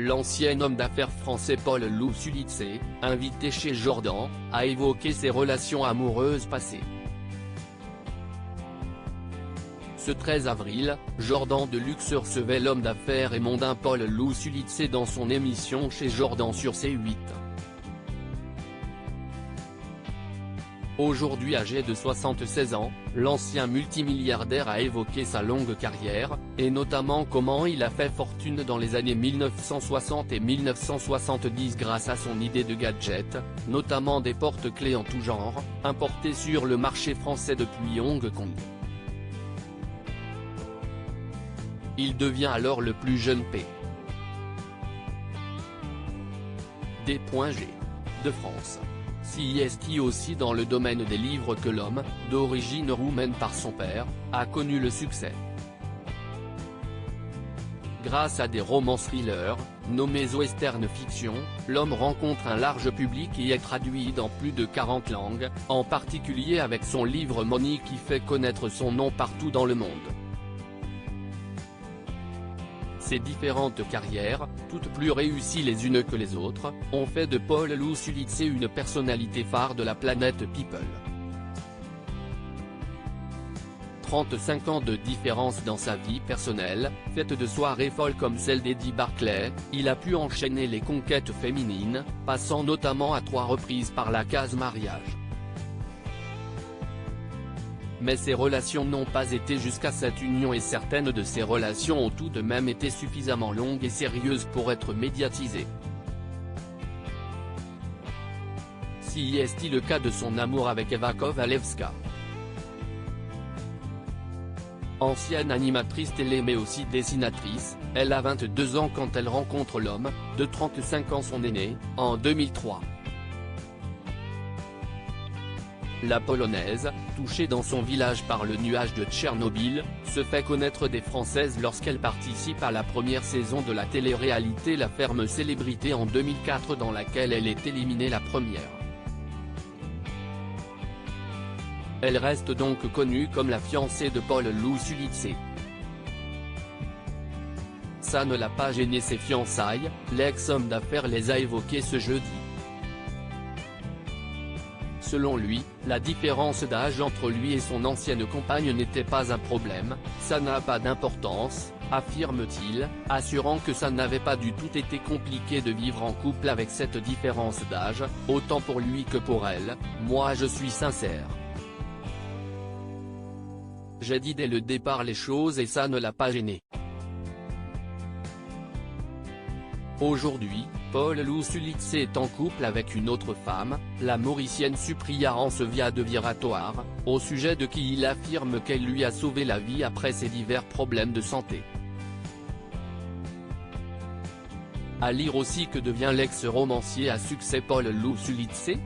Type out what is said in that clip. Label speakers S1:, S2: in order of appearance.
S1: L'ancien homme d'affaires français Paul Lou Sulitze, invité chez Jordan, a évoqué ses relations amoureuses passées. Ce 13 avril, Jordan de Luxe recevait l'homme d'affaires et mondain Paul Lou Sulitze dans son émission chez Jordan sur C8. Aujourd'hui âgé de 76 ans, l'ancien multimilliardaire a évoqué sa longue carrière, et notamment comment il a fait fortune dans les années 1960 et 1970 grâce à son idée de gadget, notamment des porte-clés en tout genre, importés sur le marché français depuis Hong Kong. Il devient alors le plus jeune P.D.G. de France. CIST aussi dans le domaine des livres que l'homme, d'origine roumaine par son père, a connu le succès. Grâce à des romans thrillers, nommés western fiction, l'homme rencontre un large public et est traduit dans plus de 40 langues, en particulier avec son livre Money qui fait connaître son nom partout dans le monde. Ces différentes carrières, toutes plus réussies les unes que les autres, ont fait de Paul Lou Sulitze une personnalité phare de la planète People. 35 ans de différence dans sa vie personnelle, faite de soirées folles comme celle d'Eddie Barclay, il a pu enchaîner les conquêtes féminines, passant notamment à 3 reprises par la case mariage. Mais ses relations n'ont pas été jusqu'à cette union et certaines de ces relations ont tout de même été suffisamment longues et sérieuses pour être médiatisées. Si est-il le cas de son amour avec Eva Kowalewska. Ancienne animatrice télé mais aussi dessinatrice, elle a 22 ans quand elle rencontre l'homme, de 35 ans son aîné, en 2003. La Polonaise, touchée dans son village par le nuage de Tchernobyl, se fait connaître des Françaises lorsqu'elle participe à la première saison de la télé-réalité La Ferme Célébrité en 2004 dans laquelle elle est éliminée la première. Elle reste donc connue comme la fiancée de Paul Lou Sulitze. Ça ne l'a pas gêné ses fiançailles, l'ex-homme d'affaires les a évoquées ce jeudi. Selon lui, la différence d'âge entre lui et son ancienne compagne n'était pas un problème, ça n'a pas d'importance, affirme-t-il, assurant que ça n'avait pas du tout été compliqué de vivre en couple avec cette différence d'âge, autant pour lui que pour elle, moi je suis sincère. J'ai dit dès le départ les choses et ça ne l'a pas gêné. Aujourd'hui, Paul Lou Sulitze est en couple avec une autre femme, la Mauricienne Supriya Rancevia de Viratoire, au sujet de qui il affirme qu'elle lui a sauvé la vie après ses divers problèmes de santé. À lire aussi que devient l'ex-romancier à succès Paul Lou Sulitze.